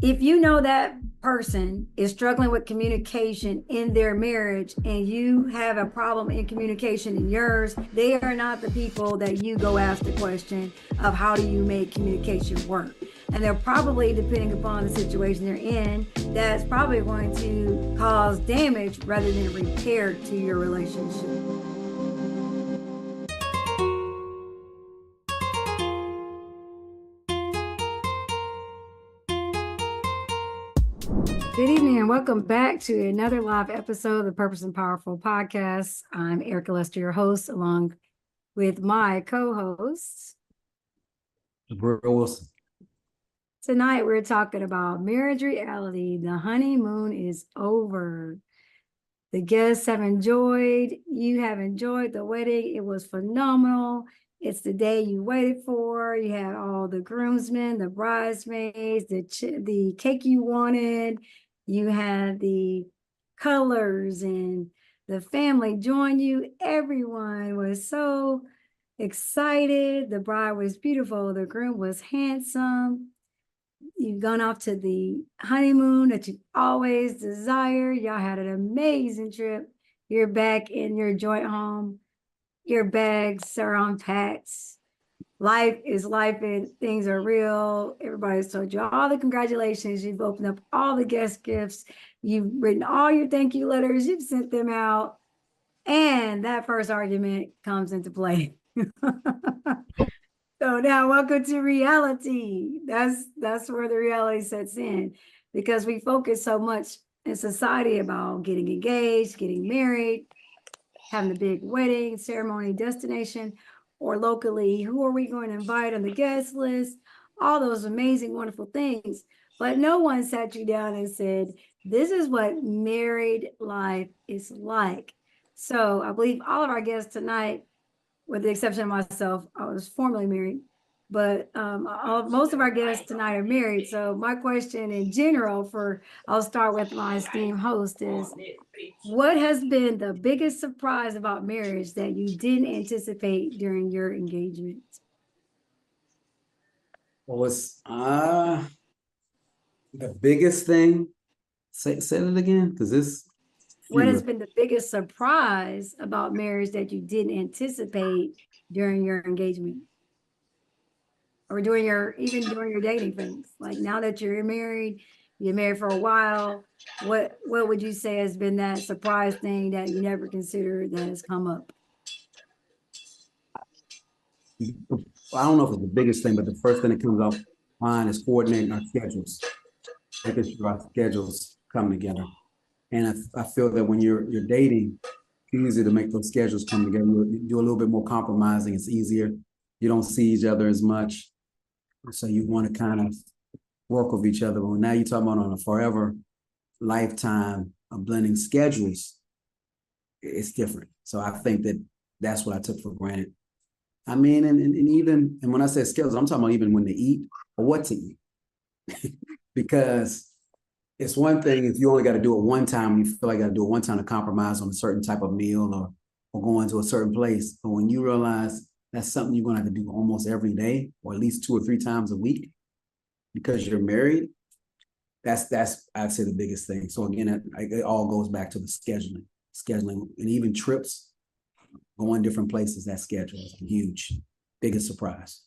if you know that person is struggling with communication in their marriage and you have a problem in communication in yours, they are not the people that you go ask the question of how do you make communication work. And they're probably, depending upon the situation they're in, that's probably going to cause damage rather than repair to your relationship. Good evening and welcome back to another live episode of the Purpose and Powerful podcast. I'm Erica Lester, your host, along with my co-hosts. Wilson. Tonight we're talking about marriage reality. The honeymoon is over. The guests have enjoyed, you have enjoyed the wedding. It was phenomenal. It's the day you waited for. You had all the groomsmen, the bridesmaids, the cake you wanted. You had the colors and the family join you. Everyone was so excited. The bride was beautiful. The groom was handsome. You've gone off to the honeymoon that you always desired. Y'all had an amazing trip. You're back in your joint home. Your bags are unpacked. Life is life and things are real. Everybody's told you all the congratulations. You've opened up all the guest gifts. You've written all your thank you letters. You've sent them out. And that first argument comes into play. So now welcome to reality. That's where the reality sets in, because we focus so much in society about getting engaged, getting married, having a big wedding, ceremony, destination, or locally, who are we going to invite on the guest list? All those amazing, wonderful things. But no one sat you down and said, this is what married life is like. So I believe all of our guests tonight, with the exception of myself, I was formerly married, but most of our guests tonight are married. So my question in general I'll start with my esteemed host is, what has been the biggest surprise about marriage that you didn't anticipate during your engagement? What was the biggest thing? Say it again, because this. What has been the biggest surprise about marriage that you didn't anticipate during your engagement? Or during your dating phase? Like now that you're married for a while, what would you say has been that surprise thing that you never considered that has come up? I don't know if it's the biggest thing, but the first thing that comes up mind is coordinating our schedules, making sure our schedules come together. And I feel that when you're dating, it's easy to make those schedules come together. You do a little bit more compromising. It's easier. You don't see each other as much. So you want to kind of work with each other. But now you're talking about on a forever lifetime of blending schedules, it's different. So I think that's what I took for granted. I mean, and when I say schedules, I'm talking about even when to eat or what to eat. Because it's one thing if you only got to do it one time, you feel like you got to do it one time to compromise on a certain type of meal or going to a certain place. But when you realize that's something you're going to have to do almost every day, or at least 2 or 3 times a week, because you're married, that's I'd say the biggest thing. So again, it all goes back to the scheduling, and even trips, going different places. That schedule is huge, biggest surprise.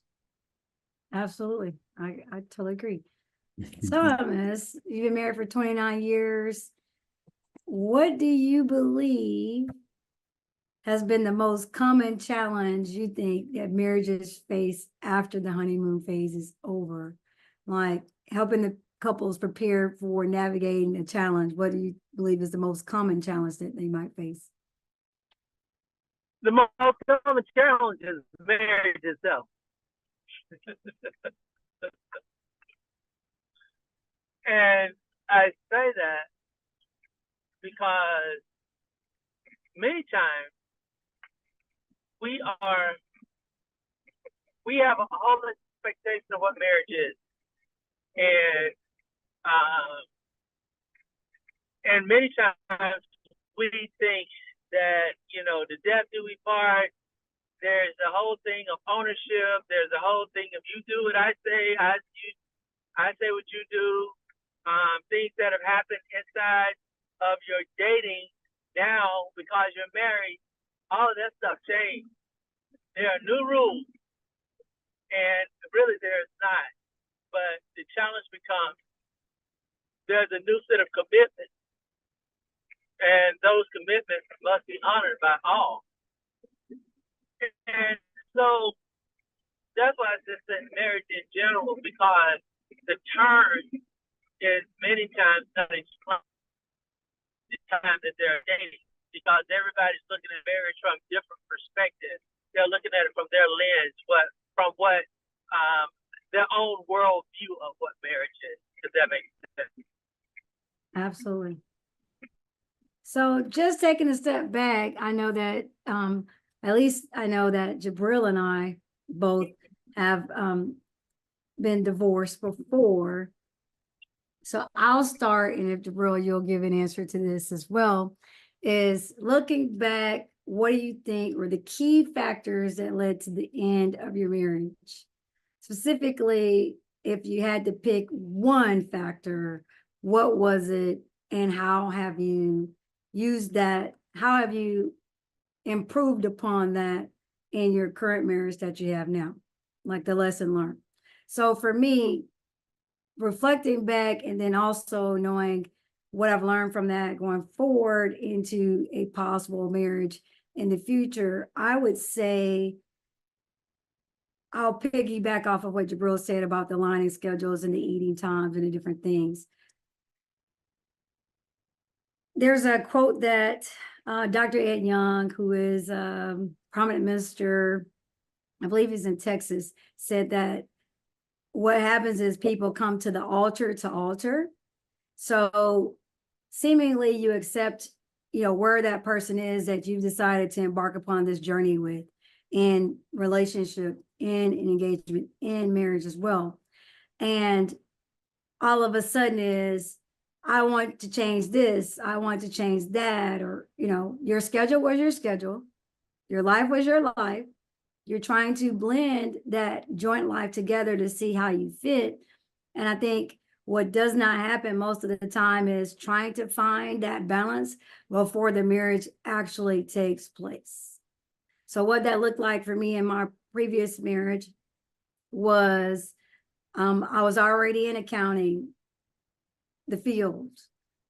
Absolutely, I totally agree. So, Miss, you've been married for 29 years. What do you believe has been the most common challenge you think that marriages face after the honeymoon phase is over? Like helping the couples prepare for navigating a challenge. What do you believe is the most common challenge that they might face? The most common challenge is marriage itself. And I say that because many times we have a whole expectation of what marriage is, and many times we think that the death do we part. There's a whole thing of ownership. There's a whole thing of you do what I say, I say what you do, things that have happened inside of your dating now because you're married, all of that stuff changed. There are new rules, and really there's not. But the challenge becomes there's a new set of commitments, and those commitments must be honored by all. And so that's why I just said marriage in general, because the term is many times not explained the time that they're dating, because everybody's looking at marriage from different perspectives. They're looking at it from their lens, from what their own world view of what marriage is. Does that make sense? Absolutely. So just taking a step back, I know that at least I know that Jabril and I both have been divorced before. So I'll start, and if Jabril, you'll give an answer to this as well, is looking back, what do you think were the key factors that led to the end of your marriage? Specifically, if you had to pick one factor, what was it, and how have you used that? How have you improved upon that in your current marriage that you have now? Like the lesson learned. So for me, reflecting back and then also knowing what I've learned from that going forward into a possible marriage in the future, I would say I'll piggyback off of what Jabril said about the aligning schedules and the eating times and the different things. There's a quote that Dr. Ed Young, who is a prominent minister, I believe he's in Texas, said that what happens is people come to the altar to alter. So seemingly you accept, where that person is that you've decided to embark upon this journey with, in relationship, in engagement, in marriage as well. And all of a sudden is, I want to change this, I want to change that, or, your schedule was your schedule, your life was your life. You're trying to blend that joint life together to see how you fit. And I think what does not happen most of the time is trying to find that balance before the marriage actually takes place. So what that looked like for me in my previous marriage was I was already in accounting, the field.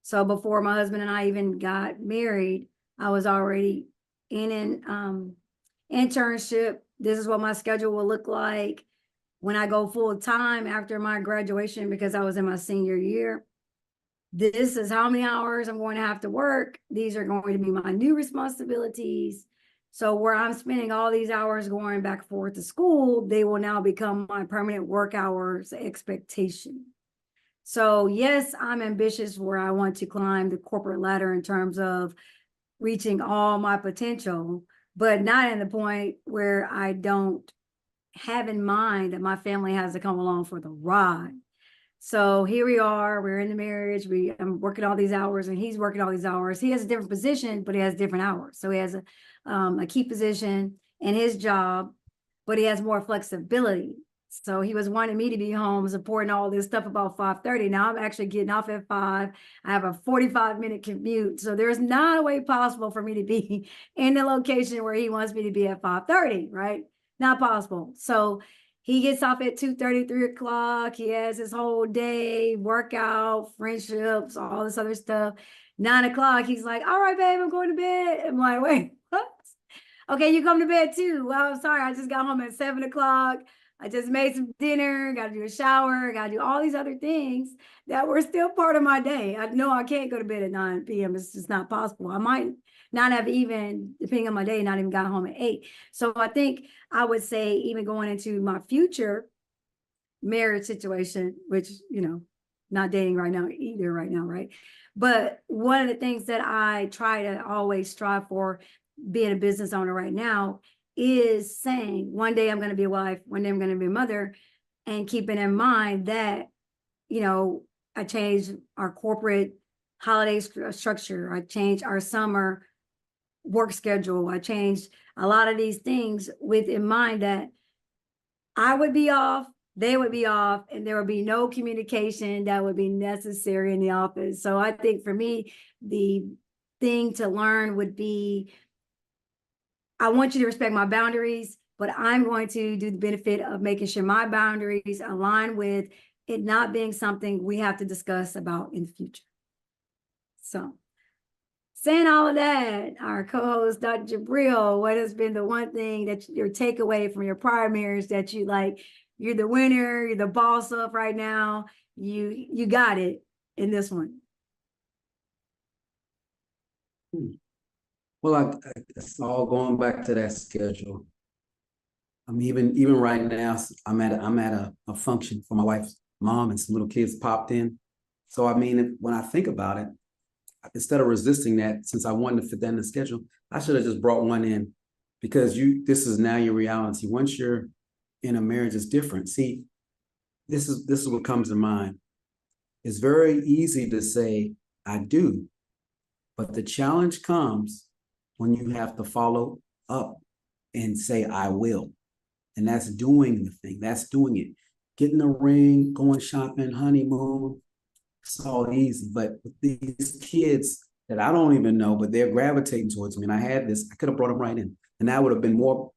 So before my husband and I even got married, I was already in an internship. This is what my schedule will look like when I go full time after my graduation, because I was in my senior year. This is how many hours I'm going to have to work. These are going to be my new responsibilities. So where I'm spending all these hours going back and forth to school, they will now become my permanent work hours expectation. So yes, I'm ambitious where I want to climb the corporate ladder in terms of reaching all my potential, but not in the point where I don't have in mind that my family has to come along for the ride. So here we are, we're in the marriage, I'm working all these hours and he's working all these hours. He has a different position, but he has different hours. So he has a key position in his job, but he has more flexibility. So he was wanting me to be home supporting all this stuff about 5:30. Now I'm actually getting off at 5. I have a 45-minute commute. So there's not a way possible for me to be in the location where he wants me to be at 5:30, right? Not possible. So he gets off at 2:30, 3 o'clock. He has his whole day, workout, friendships, all this other stuff. 9 o'clock, he's like, all right, babe, I'm going to bed. I'm like, wait, what? Okay, you come to bed too. Well, I'm sorry, I just got home at 7 o'clock. I just made some dinner, got to do a shower, got to do all these other things that were still part of my day. I know I can't go to bed at 9 p.m. It's just not possible. I might not have even, depending on my day, not even got home at 8. So I think I would say even going into my future marriage situation, which, not dating right now either right now, right? But one of the things that I try to always strive for being a business owner right now is saying one day I'm going to be a wife, one day I'm going to be a mother, and keeping in mind that, I changed our corporate holiday structure. I changed our summer work schedule. I changed a lot of these things with in mind that I would be off, they would be off and there would be no communication that would be necessary in the office. So I think for me, the thing to learn would be, I want you to respect my boundaries, but I'm going to do the benefit of making sure my boundaries align with it not being something we have to discuss about in the future. So saying all of that, our co-host, Dr. Jabril, what has been the one thing that your takeaway from your prior marriage that you like, you're the winner, you're the boss of right now, you got it in this one? Well, it's all going back to that schedule. I mean, even right now, I'm at a function for my wife's mom, and some little kids popped in. So I mean, when I think about it, instead of resisting that, since I wanted to fit that in the schedule, I should have just brought one in, because this is now your reality. Once you're in a marriage, it's different. See, this is what comes to mind. It's very easy to say I do, but the challenge comes when you have to follow up and say I will. And that's doing the thing. That's doing it. Getting a ring, going shopping, honeymoon, it's all easy. But with these kids that I don't even know, but they're gravitating towards me, and I had this, I could have brought them right in. And that would have been more,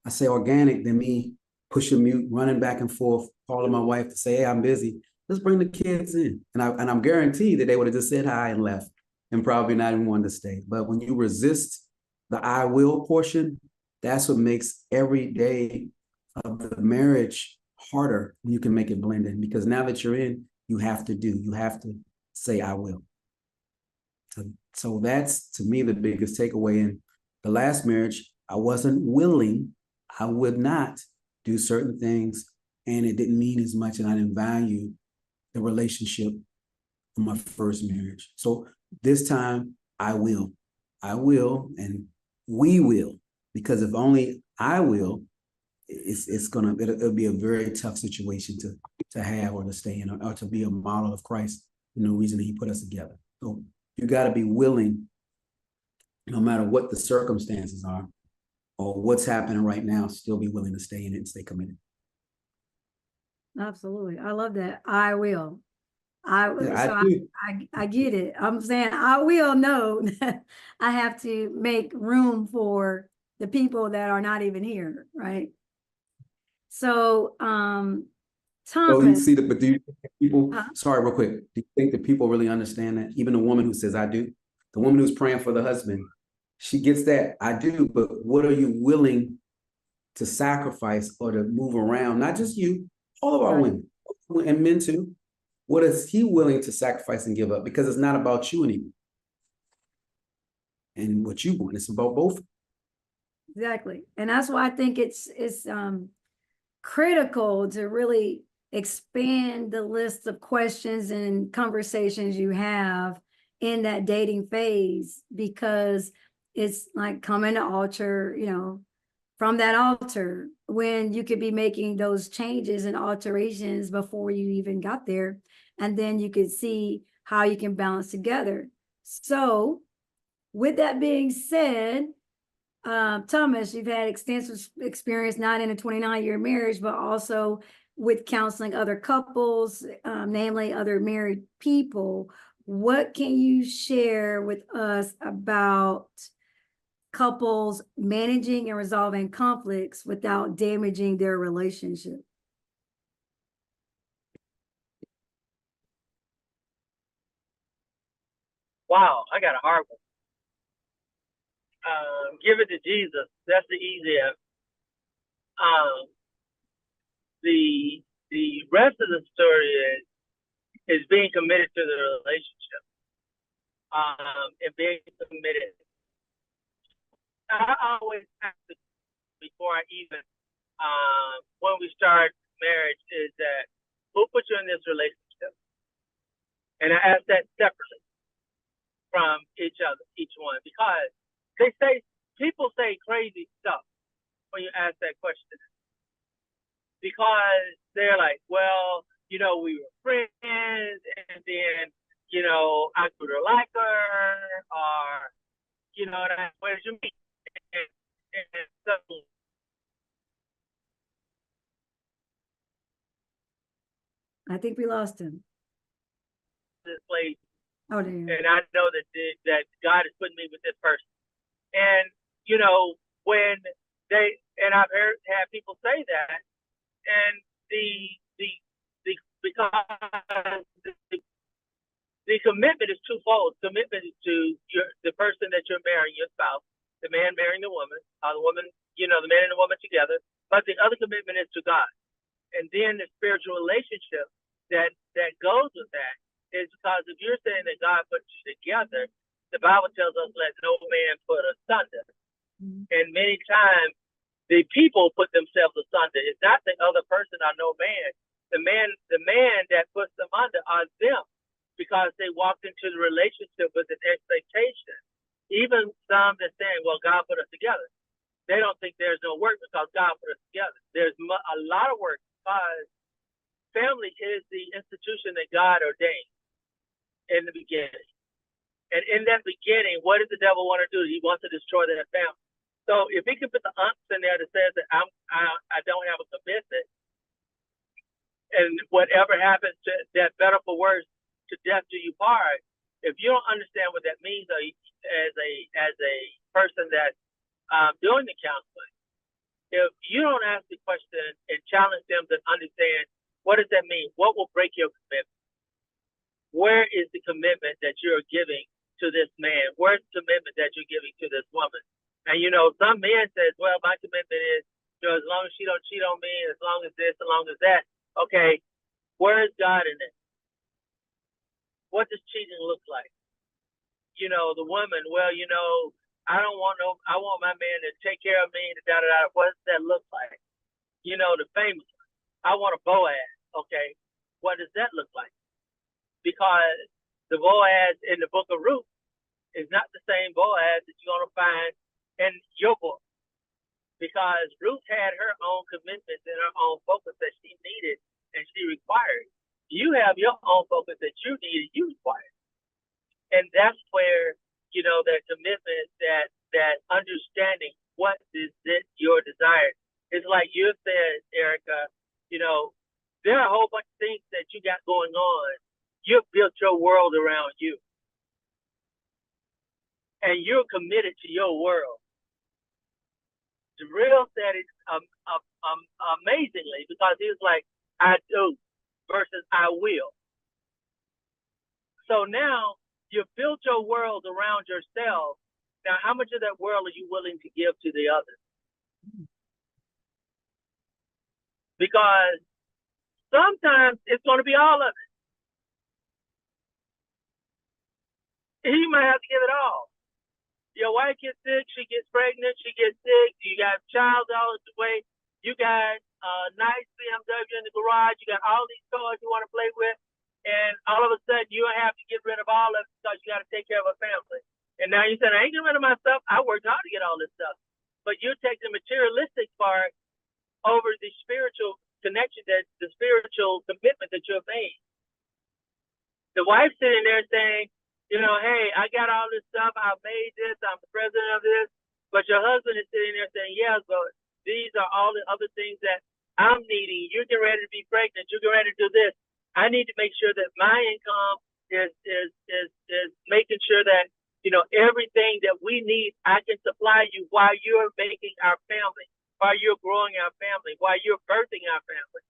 I say, organic than me pushing mute, running back and forth, calling my wife to say, hey, I'm busy. Let's bring the kids in. And I'm guaranteed that they would have just said hi and left and probably not even wanted to stay. But when you resist the I will portion, that's what makes every day of the marriage harder when you can make it blend in. Because now that you're in, you have to say I will. So that's, to me, the biggest takeaway. In the last marriage, I wasn't willing, I would not do certain things, and it didn't mean as much, and I didn't value the relationship in my first marriage. So this time I will, and we will, because if only I will, it'll be a very tough situation to have or to stay in, or to be a model of Christ. The reason he put us together. So you got to be willing, no matter what the circumstances are or what's happening right now, still be willing to stay in it and stay committed. Absolutely. I love that. I will. I get it. I'm saying I will know that I have to make room for the people that are not even here, right? So So you Thomas, see but do you think that people, uh, sorry, real quick, do you think that people really understand that? Even the woman who says I do, the woman who's praying for the husband, she gets that I do, but what are you willing to sacrifice or to move around? Not just you, all of our right, women and men too. What is he willing to sacrifice and give up? Because it's not about you anymore and what you want. It's about both. exactly. And that's why I think it's critical to really expand the list of questions and conversations you have in that dating phase, because it's like coming to altar, from that altar, when you could be making those changes and alterations before you even got there. And then you could see how you can balance together. So with that being said, Thomas, you've had extensive experience not in a 29-year marriage, but also with counseling other couples, namely other married people. What can you share with us about couples managing and resolving conflicts without damaging their relationship? Wow, I got a hard one. Give it to Jesus. That's the easiest. Um, the rest of the story is being committed to the relationship. And being committed. I always have to, before I even when we start marriage, is that who put you in this relationship? And I ask that separately from each one, because people say crazy stuff when you ask that question, because they're like, well, we were friends, and then, I could have liked her, or, what did you mean? And, and so, I think we lost him. this place, Oh, there. and I know that God is putting me with this person. And you know, when I've had people say that, and because the commitment is twofold. Commitment is to the person that you're marrying, your spouse, the man marrying the woman, the woman, the man and the woman together. But the other commitment is to God. And then the spiritual relationship that goes with that is because if you're saying that God put you together, the Bible tells us, let no man put asunder. Mm-hmm. And many times the people put themselves asunder. It's not the other person or no man. The man that puts them under are them, because they walked into the relationship with an expectation. Even some that saying, well, God put us together. They don't think there's no work because God put us together. There's a lot of work because family is the institution that God ordained in the beginning. And in that beginning, what does the devil want to do? He wants to destroy that family. So if he can put the unks in there that says that I don't have a commitment, and whatever happens to that, better for worse, to death do you part. If you don't understand what that means as a person that's doing the counseling, if you don't ask the question and challenge them to understand what does that mean, what will break your commitment? Where is the commitment that you're giving to this man? Where's the commitment that you're giving to this woman? And some men says, well, my commitment is, as long as she don't cheat on me, as long as this, as long as that. Okay, where is God in it? What does cheating look like? The woman, well, I want my man to take care of me, da-da-da. What does that look like? The famous one. I want a Boaz. Okay, what does that look like? Because the Boaz in the book of Ruth is not the same Boaz that you're going to find in your book. Because Ruth had her own commitments and her own focus that she needed and she required. You have your own focus that you need and you require. And that's where, that commitment, that understanding what is it your desire. It's like you said, Erica, there are a whole bunch of things that you got going on. You've built your world around you. And you're committed to your world. The real said it amazingly, because he was like, I do versus I will. So now you've built your world around yourself. Now, how much of that world are you willing to give to the other? Because sometimes it's going to be all of it. You might have to give it all. Your wife gets sick, she gets pregnant, she gets sick, you got a child all the way, you got a nice BMW in the garage, you got all these toys you want to play with, and all of a sudden you have to get rid of all of it because you got to take care of a family. And now you said, I ain't getting rid of my stuff. I worked hard to get all this stuff. But you take the materialistic part over the spiritual connection, the spiritual commitment that you have made. The wife sitting there saying, hey, I got all this stuff. I made this. I'm the president of this. But your husband is sitting there saying, yeah, but these are all the other things that I'm needing. You're getting ready to be pregnant. You're getting ready to do this. I need to make sure that my income is making sure that, everything that we need, I can supply you while you're making our family, while you're growing our family, while you're birthing our family.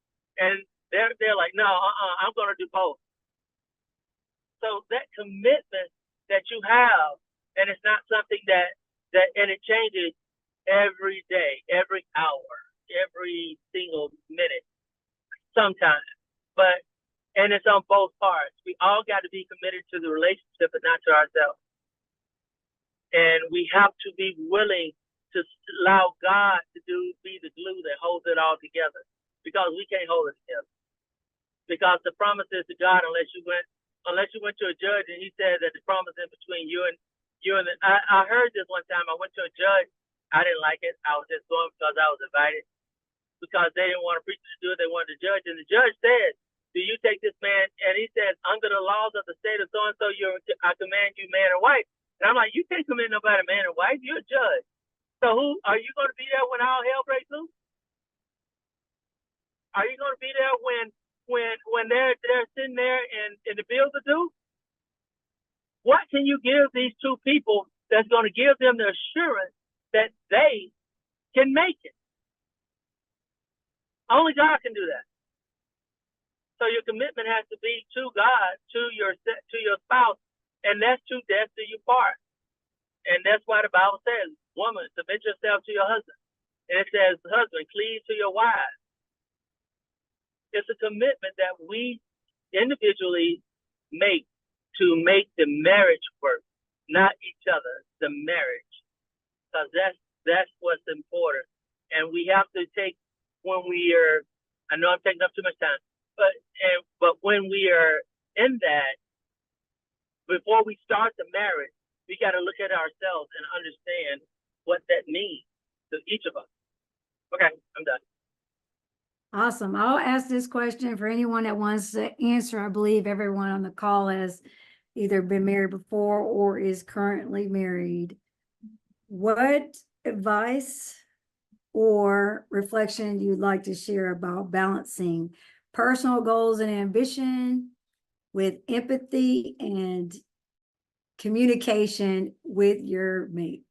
And they're like, no, I'm going to do both. So that commitment that you have, and it's not something and it changes every day, every hour, every single minute, sometimes. And it's on both parts. We all got to be committed to the relationship and not to ourselves. And we have to be willing to allow God to be the glue that holds it all together, because we can't hold it together. Because the promise is to God, unless you went to a judge and he said that the promise in between you and I heard this one time. I went to a judge. I didn't like it. I was just going because I was invited, because they didn't want a preacher to do it. They wanted a judge. And the judge said, do you take this man? And he says, under the laws of the state of so-and-so, I command you man or wife. And I'm like, you can't command nobody man or wife. You're a judge. So who are you going to be there when all hell breaks loose? Are you going to be there when they're sitting there and the bills are due, what can you give these two people that's going to give them the assurance that they can make it? Only God can do that. So your commitment has to be to God, to your spouse, and that's to death do you part. And that's why the Bible says, woman, submit yourself to your husband. And it says, husband, cleave to your wife. It's a commitment that we individually make to make the marriage work, not each other, the marriage. Because that's what's important. And we have to take, when we are, I know I'm taking up too much time, but when we are in that, before we start the marriage, we got to look at ourselves and understand what that means to each of us. Okay, I'm done. Awesome. I'll ask this question for anyone that wants to answer. I believe everyone on the call has either been married before or is currently married. What advice or reflection you'd like to share about balancing personal goals and ambition with empathy and communication with your mate?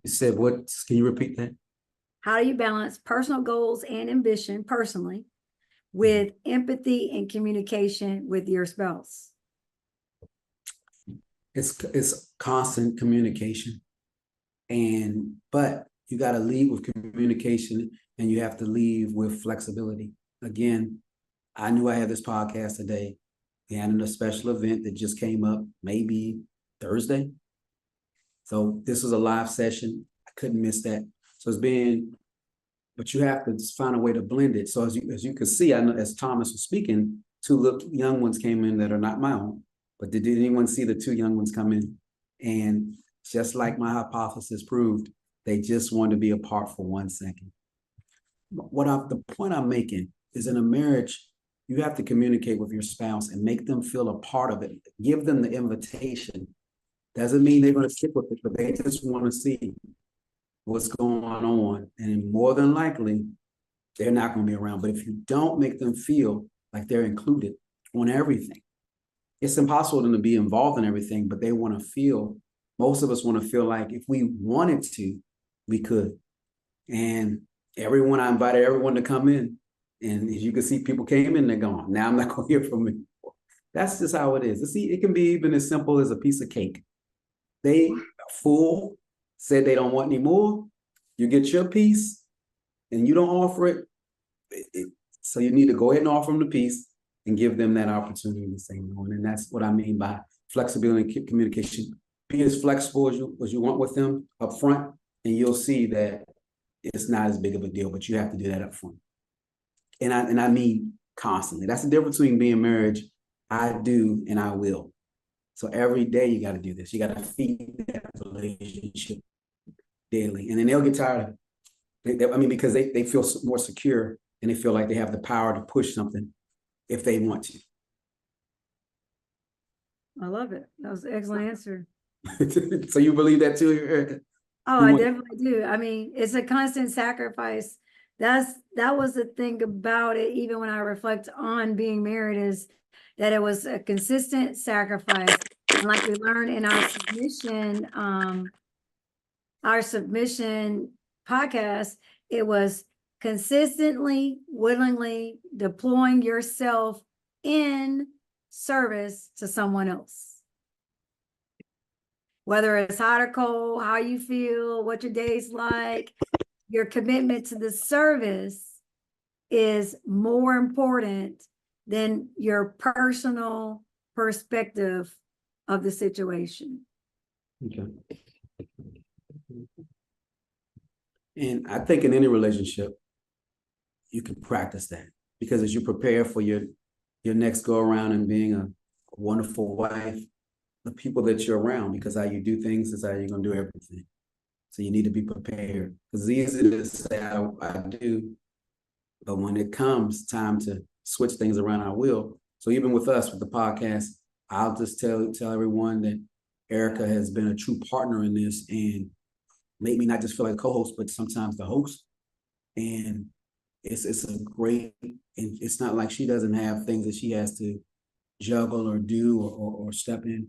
You said what? Can you repeat that? How do you balance personal goals and ambition personally with empathy and communication with your spouse? It's constant communication, but you got to lead with communication, and you have to leave with flexibility. Again, I knew I had this podcast today. We had a special event that just came up maybe Thursday. So this was a live session. I couldn't miss that. So but you have to just find a way to blend it. So as you can see, I know as Thomas was speaking, two little young ones came in that are not my own, but did anyone see the two young ones come in? And just like my hypothesis proved, they just wanted to be apart for 1 second. The point I'm making is, in a marriage, you have to communicate with your spouse and make them feel a part of it. Give them the invitation. Doesn't mean they're going to stick with it, but they just want to see what's going on. And more than likely, they're not going to be around. But if you don't make them feel like they're included on everything, it's impossible for them to be involved in everything, but they want to feel, most of us want to feel like if we wanted to, we could. And I invited everyone to come in. And as you can see, people came in, they're gone. Now I'm not going to hear from them. That's just how it is. See, it can be even as simple as a piece of cake. They full, said they don't want any more. You get your piece and you don't offer it. So you need to go ahead and offer them the piece and give them that opportunity to say no. And that's what I mean by flexibility and communication. Be as flexible as you want with them up front, and you'll see that it's not as big of a deal, but you have to do that up front. And I mean constantly. That's the difference between being married. I do and I will. So every day you got to do this. You got to feed that relationship daily. And then they'll get tired of it. Because they feel more secure and they feel like they have the power to push something if they want to. I love it. That was an excellent answer. So you believe that too, Erica? Oh, I definitely do. I mean, it's a constant sacrifice. That was the thing about it, even when I reflect on being married, is that it was a consistent sacrifice. And like we learned in our submission podcast, it was consistently, willingly deploying yourself in service to someone else. Whether it's hot or cold, how you feel, what your day's like, your commitment to the service is more important than your personal perspective of the situation. Okay. And I think in any relationship, you can practice that, because as you prepare for your next go around and being a wonderful wife, the people that you're around, because how you do things is how you're going to do everything. So you need to be prepared, because it's easy to say I do, but when it comes time to switch things around, I will. So even with us, with the podcast, I'll just tell everyone that Erica has been a true partner in this and made me not just feel like a co-host, but sometimes the host. And it's a great, and it's not like she doesn't have things that she has to juggle or do or step in.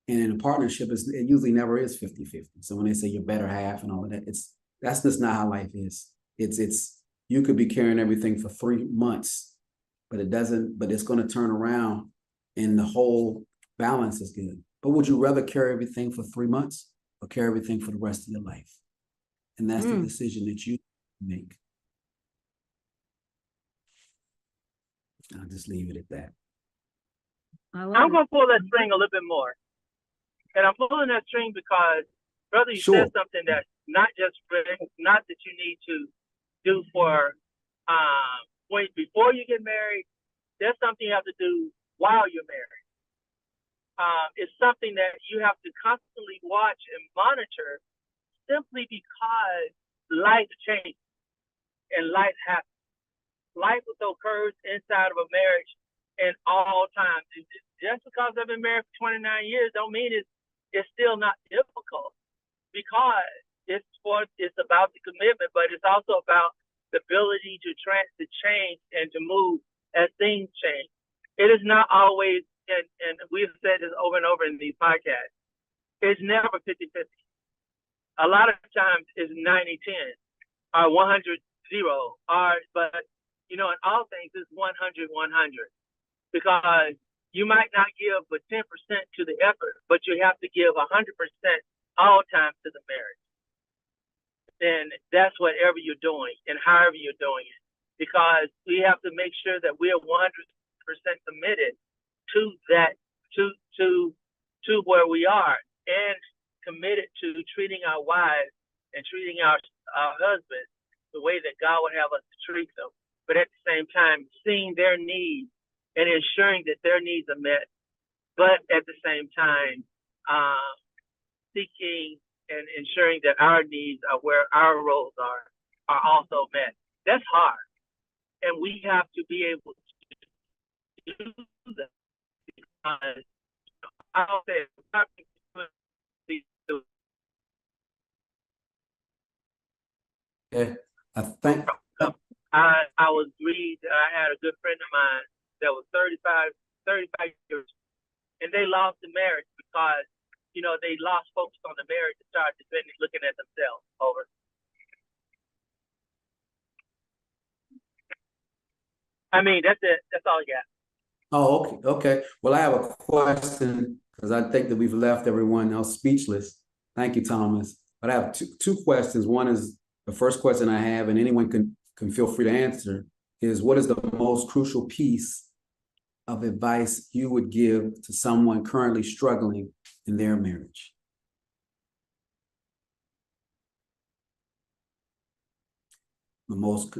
And in a partnership, it usually never is 50-50. So when they say your better half and all of that, that's just not how life is. It's you could be carrying everything for 3 months, but it's going to turn around and the whole balance is good. But would you rather carry everything for 3 months or carry everything for the rest of your life? And that's the decision that you make. I'll just leave it at that. I'm going to pull that string a little bit more. And I'm pulling that string because, brother, you Sure. said something that's not that you need to do for before you get married. There's something you have to do while you're married. It's something that you have to constantly watch and monitor simply because life changes and life happens. Life occurs inside of a marriage in all times. Just because I've been married for 29 years don't mean it's still not difficult, because it's about the commitment, but it's also about the ability to change and to move as things change. It is not always, and we've said this over and over in these podcasts, it's never 50-50. A lot of times it's 90-10 or 100-0, but in all things it's 100-100, because you might not give but 10% to the effort, but you have to give 100% all times to the marriage. And that's whatever you're doing and however you're doing it, because we have to make sure that we are 100% committed to that, to where we are, and committed to treating our wives and treating our husbands the way that God would have us to treat them. But at the same time, seeing their needs and ensuring that their needs are met, but at the same time, seeking and ensuring that our needs are where our roles are also met. That's hard. And we have to be able to do that. I'll say, Yeah, I think. I was grieved. I had a good friend of mine that was 35 years, and they lost the marriage because, they lost focus on the marriage and started looking at themselves. Over. I mean, that's it. That's all I got. Oh, okay. Well, I have a question because I think that we've left everyone else speechless. Thank you, Thomas. But I have two questions. One is the first question I have, and anyone can feel free to answer, is what is the most crucial piece of advice you would give to someone currently struggling in their marriage? The most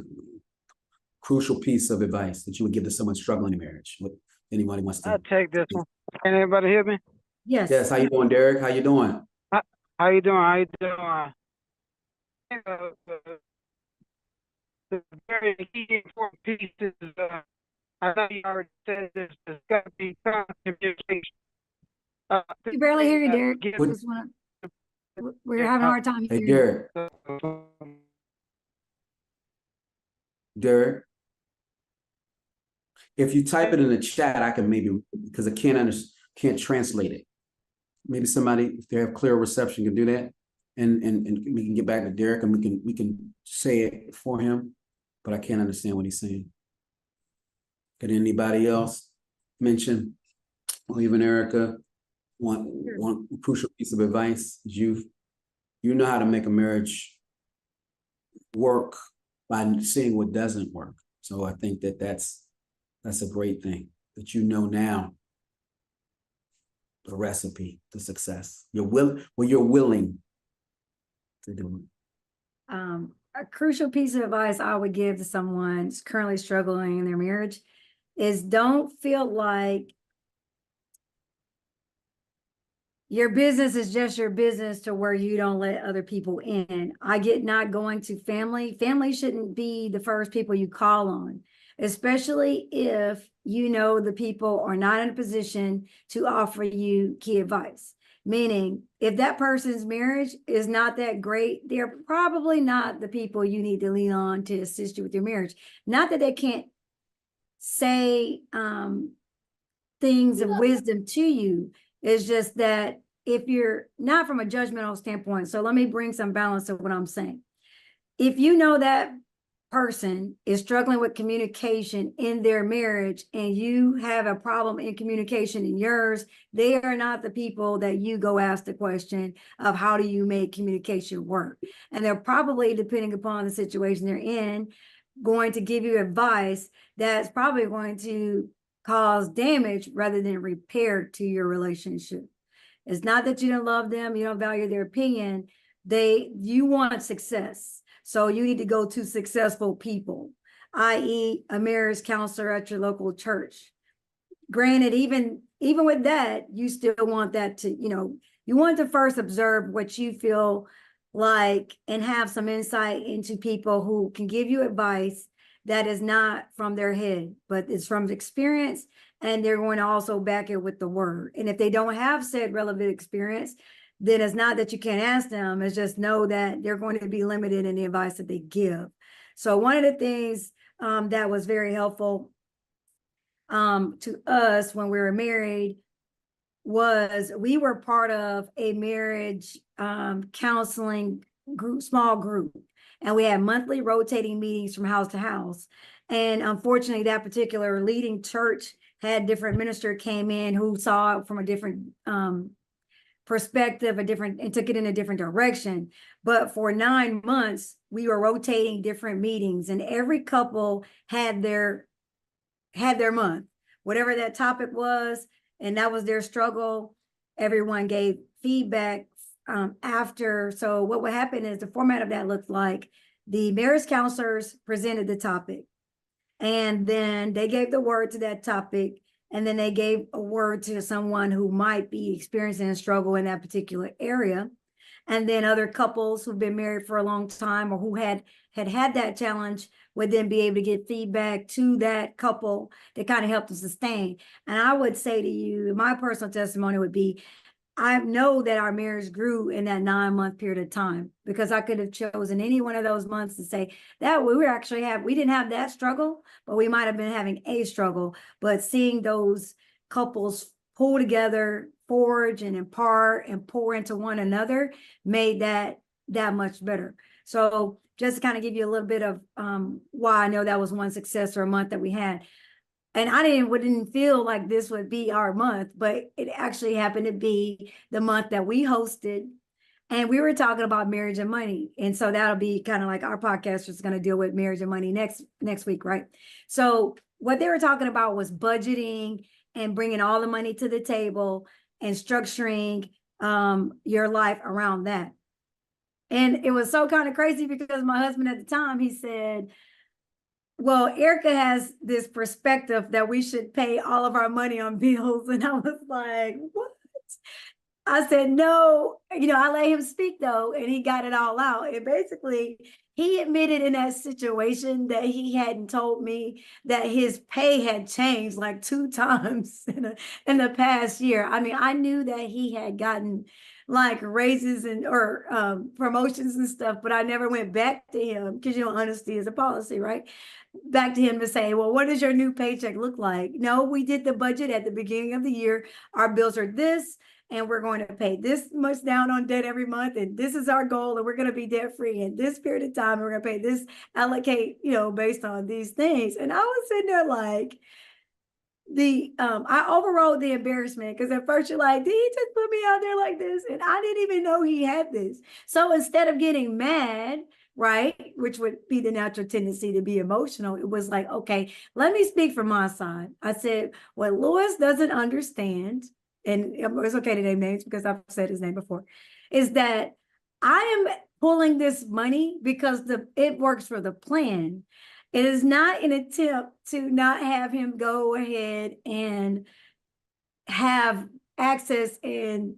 crucial piece of advice that you would give to someone struggling in marriage. What anybody wants to? I'll take this one. Can anybody hear me? Yes. Yes. How you doing, Derek? How you doing? How you doing? How you doing? The very key important piece is, I know you already said this, there's got to be communication. You barely hear you, Derek. We're having a hard time Hey, hearing Derek. Derek, if you type it in the chat, I can maybe, because I can't translate it. Maybe somebody, if they have clear reception, can do that, and we can get back to Derek and we can say it for him, but I can't understand what he's saying. Could anybody else mention, or even Erica, one crucial piece of advice? You know how to make a marriage work by seeing what doesn't work. So I think that's a great thing, that you know now the recipe to success. You're willing to do it. A crucial piece of advice I would give to someone who's currently struggling in their marriage is don't feel like your business is just your business to where you don't let other people in. I get not going to family. Family shouldn't be the first people you call on, especially if the people are not in a position to offer you key advice. Meaning, if that person's marriage is not that great, they're probably not the people you need to lean on to assist you with your marriage. Not that they can't say things of wisdom to you. It's just that if you're not from a judgmental standpoint, so let me bring some balance to what I'm saying. If you know that person is struggling with communication in their marriage and you have a problem in communication in yours, they are not the people that you go ask the question of how do you make communication work. And they're probably, depending upon the situation they're in, going to give you advice that's probably going to cause damage rather than repair to your relationship. It's not that you don't love them, you don't value their opinion. You want success. So you need to go to successful people, i.e. a marriage counselor at your local church. Granted, even with that, you still want that to, you want to first observe what you feel like and have some insight into people who can give you advice that is not from their head, but it's from experience, and they're going to also back it with the word. And if they don't have said relevant experience, then it's not that you can't ask them, it's just know that they're going to be limited in the advice that they give. So one of the things that was very helpful to us when we were married was we were part of a marriage counseling group, small group, and we had monthly rotating meetings from house to house. And unfortunately, that particular leading church had different minister came in who saw it from a different perspective, and took it in a different direction. But for 9 months, we were rotating different meetings, and every couple had their month, whatever that topic was, and that was their struggle. Everyone gave feedback after. So what would happen is the format of that looked like the marriage counselors presented the topic, and then they gave the word to that topic. And then they gave a word to someone who might be experiencing a struggle in that particular area. And then other couples who've been married for a long time or who had that challenge would then be able to get feedback to that couple that kind of helped them sustain. And I would say to you, my personal testimony would be, I know that our marriage grew in that 9-month period of time, because I could have chosen any one of those months to say that we didn't have that struggle, but we might have been having a struggle. But seeing those couples pull together, forge and impart and pour into one another made that much better. So just to kind of give you a little bit of why I know that was one success or a month that we had. And I didn't feel like this would be our month, but it actually happened to be the month that we hosted. And we were talking about marriage and money. And so that'll be kind of like our podcast is going to deal with marriage and money next week, right? So what they were talking about was budgeting and bringing all the money to the table and structuring your life around that. And it was so kind of crazy because my husband at the time, he said, well, Erica has this perspective that we should pay all of our money on bills. And I was like, what? I said, no, I let him speak though, and he got it all out. And basically, he admitted in that situation that he hadn't told me that his pay had changed like 2 times in the past year. I mean, I knew that he had gotten like raises or promotions and stuff, but I never went back to him because honesty is a policy, right? Back to him to say, well, what does your new paycheck look like? No, we did the budget at the beginning of the year. Our bills are this, and we're going to pay this much down on debt every month, and this is our goal, and we're going to be debt free in this period of time. We're going to pay this, allocate, based on these things. And I was sitting there like, I overrode the embarrassment, because at first you're like, did he just put me out there like this? And I didn't even know he had this. So instead of getting mad, right, which would be the natural tendency to be emotional, it was like, okay, let me speak from my side. I said, what Louis doesn't understand, and it's okay to name names because I've said his name before, is that I am pulling this money because it works for the plan. It is not an attempt to not have him go ahead and have access and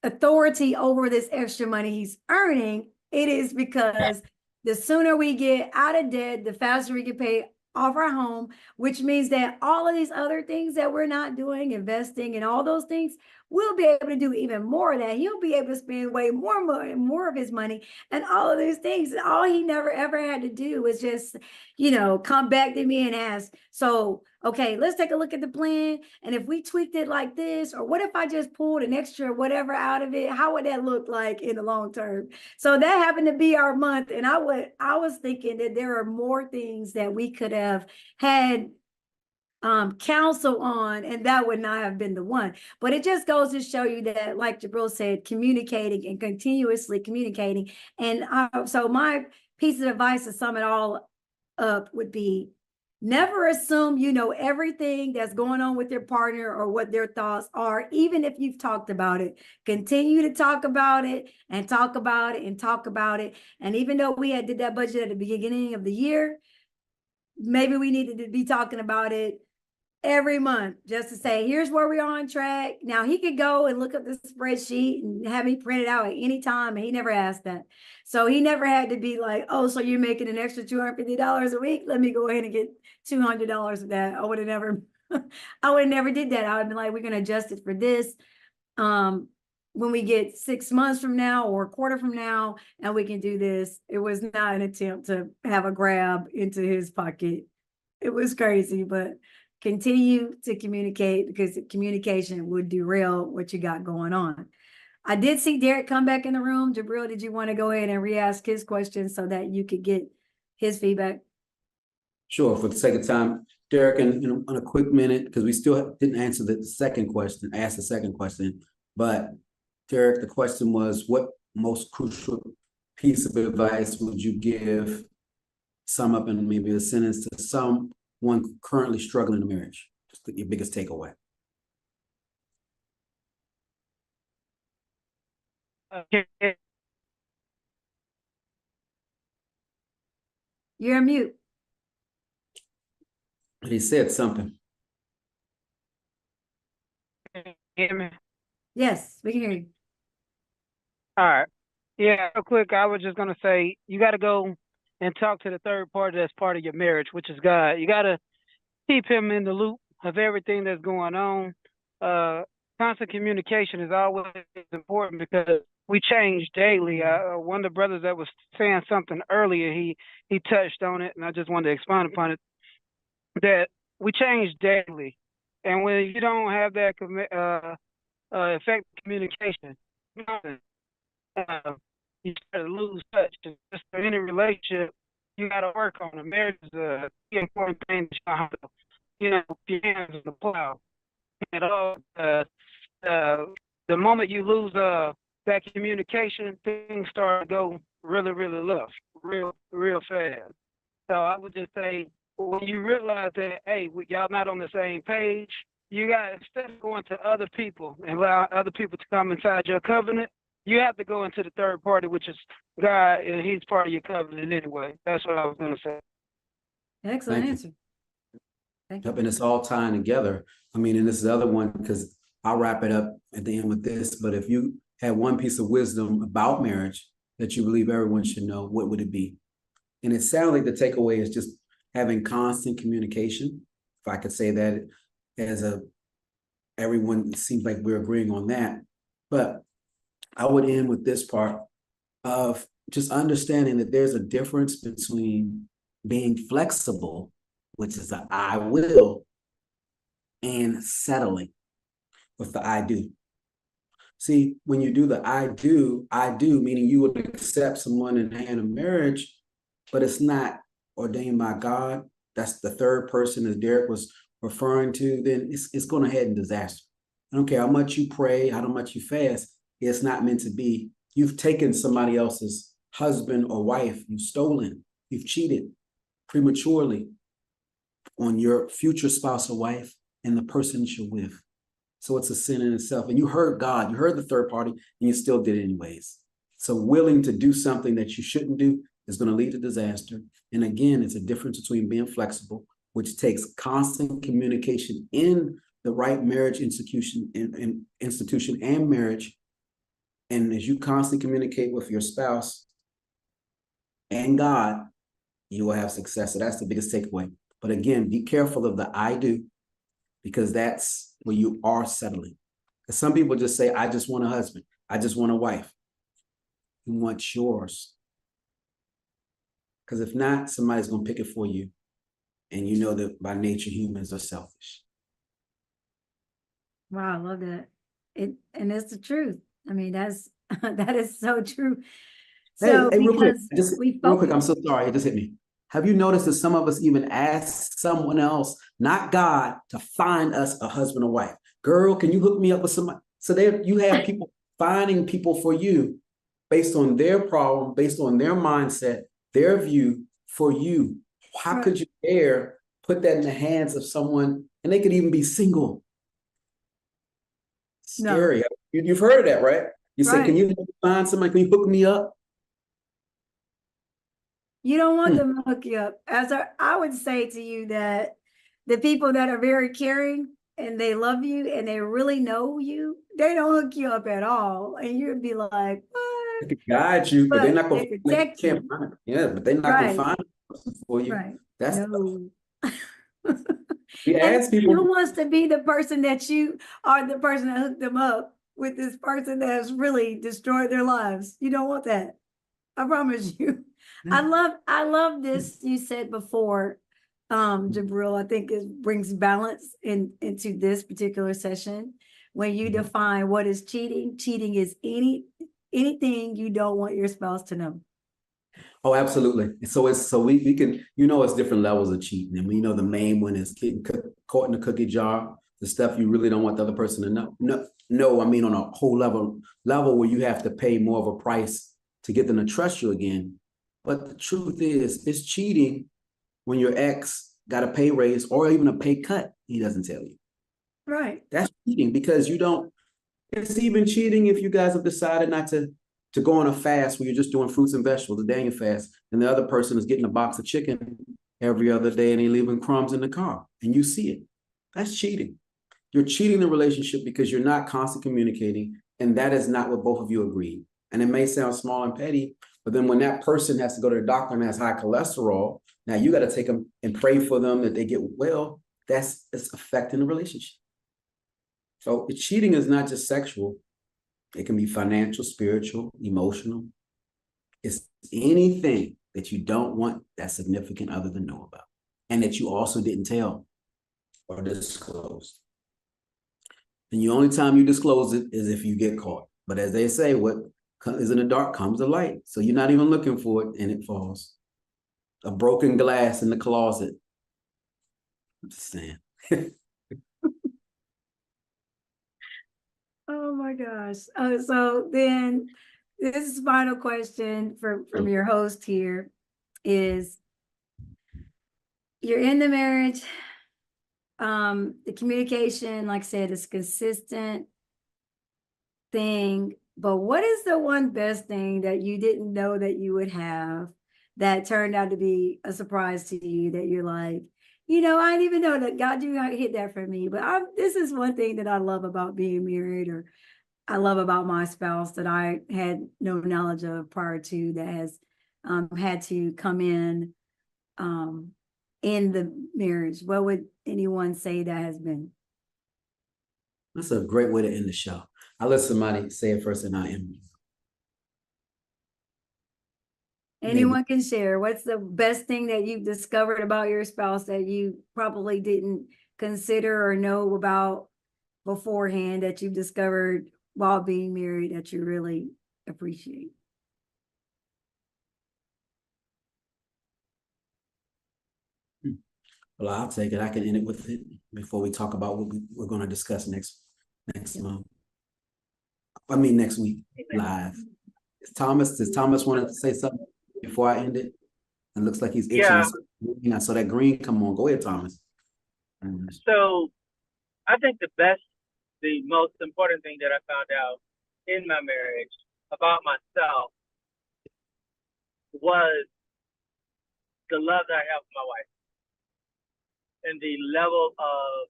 authority over this extra money he's earning. It is because the sooner we get out of debt, the faster we can pay off our home, which means that all of these other things that we're not doing, investing and all those things, we'll be able to do even more of that. He'll be able to spend way more money, more of his money and all of these things. All he never ever had to do was just, come back to me and ask, so, okay, let's take a look at the plan. And if we tweaked it like this, or what if I just pulled an extra whatever out of it? How would that look like in the long term? So that happened to be our month. And I was thinking that there are more things that we could have had counsel on, and that would not have been the one. But it just goes to show you that, like Jabril said, communicating and continuously communicating. And so my piece of advice to sum it all up would be, never assume you know everything that's going on with your partner or what their thoughts are, even if you've talked about it. Continue to talk about it and talk about it and talk about it. And even though we did that budget at the beginning of the year, maybe we needed to be talking about it every month just to say, here's where we are on track. Now he could go and look up the spreadsheet and have me print it out at any time. And he never asked that. So he never had to be like, oh, so you're making an extra $250 a week. Let me go ahead and get $200 of that. I would have never, did that. I would have been like, we're going to adjust it for this. When we get 6 months from now or a quarter from now, and we can do this. It was not an attempt to have a grab into his pocket. It was crazy, but continue to communicate, because communication would derail what you got going on. I did see Derek come back in the room. Jabril, did you want to go ahead and re-ask his question so that you could get his feedback? Sure, for the sake of time, Derek, in a quick minute, because we still didn't answer the second question, but Derek, the question was, what most crucial piece of advice would you give, sum up in maybe a sentence, to someone currently struggling in marriage? Just your biggest takeaway. Okay. You're on mute. He said something. Hear me? Yes, we can hear you. All right. Yeah, real quick, I was just gonna say, you got to go and talk to the third party that's part of your marriage, which is God. You got to keep him in the loop of everything that's going on. Constant communication is always important because we change daily. One of the brothers that was saying something earlier, he touched on it, and I just wanted to expand upon it, that we change daily. And when you don't have that effective communication, you start to lose touch. And just for any relationship, you got to work on it. Marriage is a key important thing that you have to, put your hands on the plow. And the moment you lose that communication, things start to go really, really left, real fast. So I would just say, when you realize that, hey, y'all not on the same page, you got, instead of going to other people and allow other people to come inside your covenant, you have to go into the third party, which is God, and he's part of your covenant anyway. That's what I was going to say. Excellent Thank you. answer. Thank you. Yep, and it's all tying together. I mean, and this is the other one, because I'll wrap it up at the end with this, but if you had one piece of wisdom about marriage that you believe everyone should know, what would it be? And it sounds like the takeaway is just having constant communication. If I could say that everyone seems like we're agreeing on that. But I would end with this part of just understanding that there's a difference between being flexible, which is the I will, and settling with the I do. See, when you do the I do, meaning you would accept someone in hand of marriage, but it's not ordained by God. That's the third person, as Derek was referring to, then it's going to head in disaster. I don't care how much you pray, how much you fast, it's not meant to be. You've taken somebody else's husband or wife, you've stolen, you've cheated prematurely on your future spouse or wife and the person you're with. So it's a sin in itself. And you heard God, you heard the third party, and you still did it anyways. So willing to do something that you shouldn't do is going to lead to disaster. And again, it's a difference between being flexible, which takes constant communication in the right marriage institution and marriage. And as you constantly communicate with your spouse and God, you will have success. So that's the biggest takeaway. But again, be careful of the I do, because that's where you are settling. Because some people just say, I just want a husband. I just want a wife. You want yours. Because if not, somebody's going to pick it for you. And you know that by nature, humans are selfish. Wow, I love that. And it's the truth. I mean, that's that is so true. So Hey, real quick, because we real quick, focus, I'm so sorry, it just hit me. Have you noticed that some of us even ask someone else, not God, to find us a husband or wife? Girl, can you hook me up with somebody? So there you have people finding people for you based on their problem, based on their mindset, their view for you. How Right. could you dare put that in the hands of someone, and they could even be single? no, Scary. You've heard of that, right? You say, can right. you find somebody? Can you hook me up? You don't want Hmm. them to hook you up. I would say to you that the people that are very caring and they love you and they really know you, they don't hook you up at all. And you'd be like, They what? can guide you, but they're But not they gonna, they protect can't you. find it. Yeah, but they're not gonna Right, find it for you. right. That's No. we And ask people. who wants to be the person that you are the person that hooked them up with this person that has really destroyed their lives? You don't want that. I promise you. I love this you said before, Jabril. I think it brings balance into this particular session. When you define what is cheating, cheating is anything you don't want your spouse to know. Oh, absolutely. So we can, it's different levels of cheating, and we know the main one is getting caught in the cookie jar, the stuff you really don't want the other person to know. No, I mean on a whole level where you have to pay more of a price to get them to trust you again. But the truth is, it's cheating when your ex got a pay raise or even a pay cut. He doesn't tell you. Right. That's cheating because you don't. It's even cheating if you guys have decided not to go on a fast where you're just doing fruits and vegetables, a Daniel fast, and the other person is getting a box of chicken every other day and they leaving crumbs in the car and you see it. That's cheating. You're cheating the relationship because you're not constantly communicating, and that is not what both of you agreed. And it may sound small and petty, but then when that person has to go to the doctor and has high cholesterol, now you got to take them and pray for them that they get well. It's affecting the relationship. So cheating is not just sexual. It can be financial, spiritual, emotional. It's anything that you don't want that significant other to know about, and that you also didn't tell or disclose. And the only time you disclose it is if you get caught. But as they say, what is in the dark comes to light. So you're not even looking for it and it falls. A broken glass in the closet. I'm just saying. Oh my gosh. So then this final question from your host here is you're in the marriage. The communication, like I said, is consistent thing. But what is the one best thing that you didn't know that you would have that turned out to be a surprise to you that you're like, I didn't even know that God, you hit that for me. But this is one thing that I love about being married, or I love about my spouse that I had no knowledge of prior to, that has had to come in the marriage. What would anyone say that has been? That's a great way to end the show. I'll let somebody say it first and I end. Maybe. Anyone can share. What's the best thing that you've discovered about your spouse that you probably didn't consider or know about beforehand that you've discovered while being married that you really appreciate? Well, I'll take it. I can end it with it before we talk about what we're going to discuss next month. I mean, next week live. Does Thomas want to say something before I end it? It looks like he's itching. Yeah. I saw that green come on. Go ahead, Thomas. So I think the most important thing that I found out in my marriage about myself was the love that I have for my wife and the level of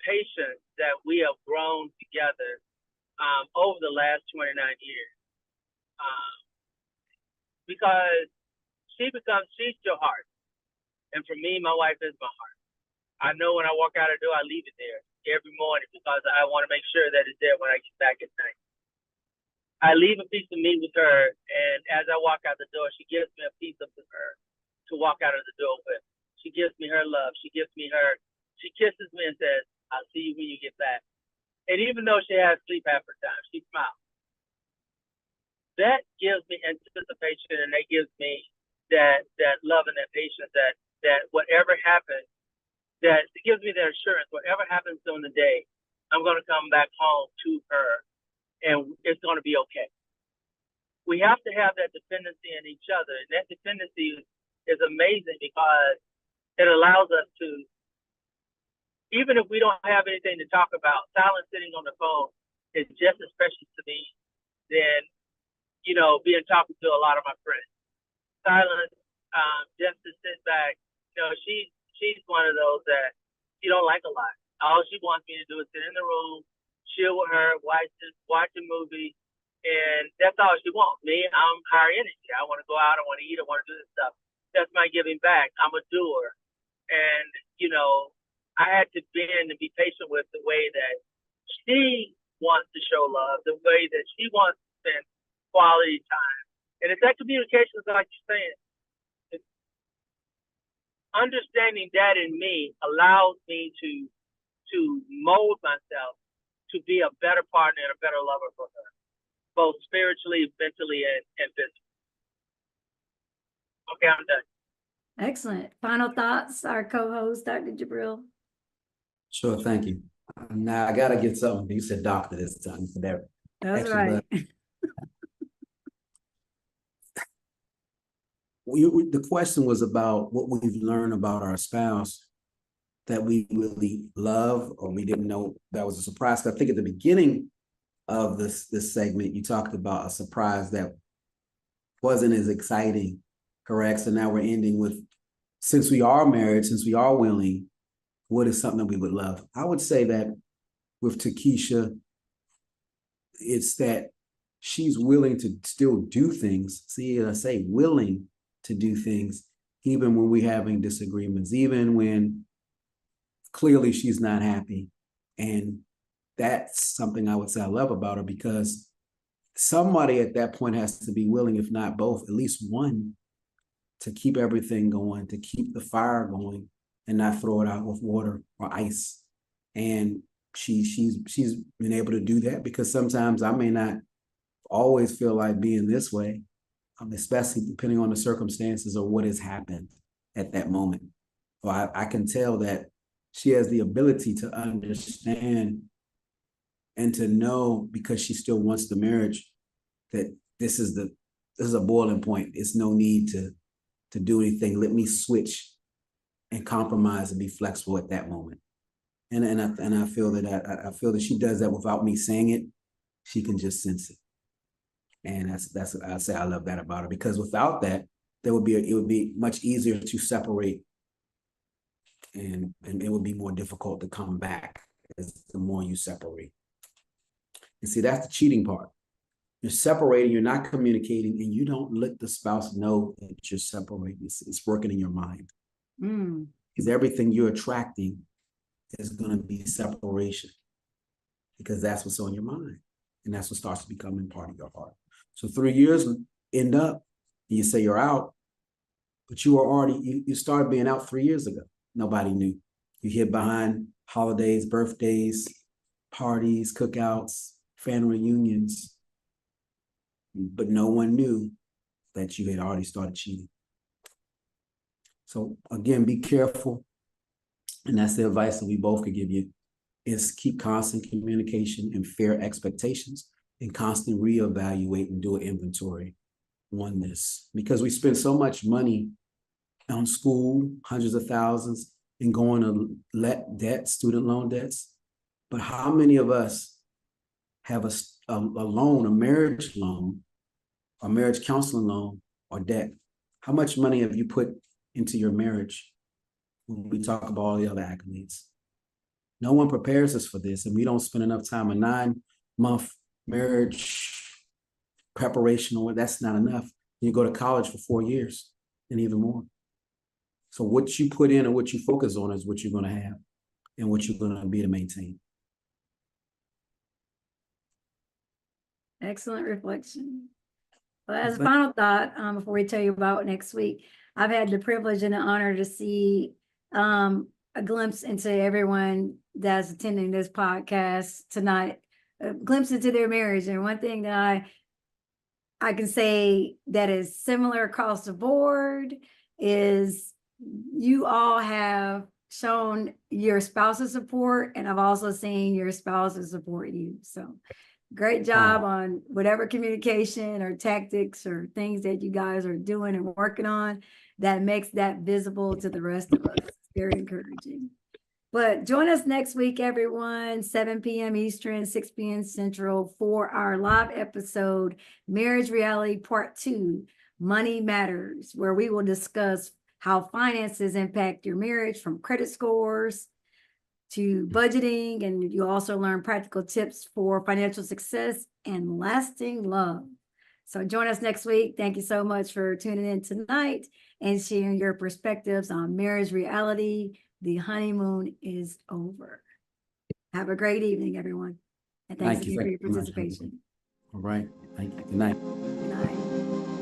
patience that we have grown together over the last 29 years. Because she's your heart. And for me, my wife is my heart. I know when I walk out the door, I leave it there every morning because I want to make sure that it's there when I get back at night. I leave a piece of me with her, and as I walk out the door, she gives me a piece of her to walk out of the door with. She gives me her love. She kisses me and says, I'll see you when you get back. And even though she has sleep half her time, she smiles. That gives me anticipation, and that gives me that love and that patience that whatever happens, that it gives me that assurance, whatever happens during the day, I'm going to come back home to her, and it's going to be okay. We have to have that dependency in each other, and that dependency is amazing because it allows us to, even if we don't have anything to talk about, silence sitting on the phone is just as precious to me than, being talking to a lot of my friends. Silence, just to sit back. She's one of those that she don't like a lot. All she wants me to do is sit in the room, chill with her, watch a movie, and that's all she wants. Me, I'm higher energy. I want to go out, I want to eat, I want to do this stuff. That's my giving back. I'm a doer. And, I had to bend and be patient with the way that she wants to show love, the way that she wants to spend quality time. And it's that communication, like you're saying. It's understanding that in me allows me to mold myself to be a better partner and a better lover for her, both spiritually, mentally, and physically. Okay, I'm done. Excellent. Final thoughts, our co-host, Dr. Jabril. Sure, thank you. Now I gotta get something. You said doctor this time for that. That's Extra right. The question was about what we've learned about our spouse that we really love or we didn't know that was a surprise. I think at the beginning of this segment, you talked about a surprise that wasn't as exciting, correct? So now we're ending with, since we are married, since we are willing, what is something that we would love? I would say that with Takesha, it's that she's willing to still do things. See, I say willing to do things, even when we're having disagreements, even when clearly she's not happy. And that's something I would say I love about her, because somebody at that point has to be willing, if not both, at least one, to keep everything going, to keep the fire going and not throw it out with water or ice. And she's been able to do that, because sometimes I may not always feel like being this way, especially depending on the circumstances or what has happened at that moment. So I can tell that she has the ability to understand and to know, because she still wants the marriage, that this is a boiling point. It's no need to do anything. Let me switch and compromise and be flexible at that moment. And I feel that I feel that she does that without me saying it. She can just sense it. And that's I say I love that about her, because without that, it would be much easier to separate, and it would be more difficult to come back as the more you separate. And see, that's the cheating part. You're separating, you're not communicating, and you don't let the spouse know that you're separating. It's working in your mind. Because everything you're attracting is going to be separation, because that's what's on your mind. And that's what starts becoming part of your heart. So 3 years end up, and you say you're out, but you were already, you started being out 3 years ago. Nobody knew. You hid behind holidays, birthdays, parties, cookouts, family reunions, but no one knew that you had already started cheating. So again, be careful. And that's the advice that we both could give you, is keep constant communication and fair expectations, and constant reevaluate and do an inventory on this. Because we spend so much money on school, hundreds of thousands, and going to let debt, student loan debts. But how many of us have a loan, a marriage loan, a marriage counseling loan, or debt? How much money have you put into your marriage when we talk about all the other accolades? No one prepares us for this, and we don't spend enough time. A 9-month marriage preparation, or that's not enough. You go to college for 4 years and even more. So what you put in and what you focus on is what you're going to have and what you're going to be to maintain. Excellent reflection. Well, as a Thank- final thought, before we tell you about next week, I've had the privilege and the honor to see a glimpse into everyone that's attending this podcast tonight, a glimpse into their marriage. And one thing that I can say that is similar across the board is you all have shown your spouse's support, and I've also seen your spouses support you. So great job on whatever communication or tactics or things that you guys are doing and working on that makes that visible to the rest of us. It's very encouraging. But join us next week, everyone, 7 p.m. Eastern, 6 p.m. Central, for our live episode, Marriage Reality Part 2, Money Matters, where we will discuss how finances impact your marriage, from credit scores to budgeting, and you also learn practical tips for financial success and lasting love. So join us next week. Thank you so much for tuning in tonight and sharing your perspectives on marriage reality. The honeymoon is over. Have a great evening, everyone. And thanks Thank you again for your very much, participation. All right. Thank you. Good night. Good night.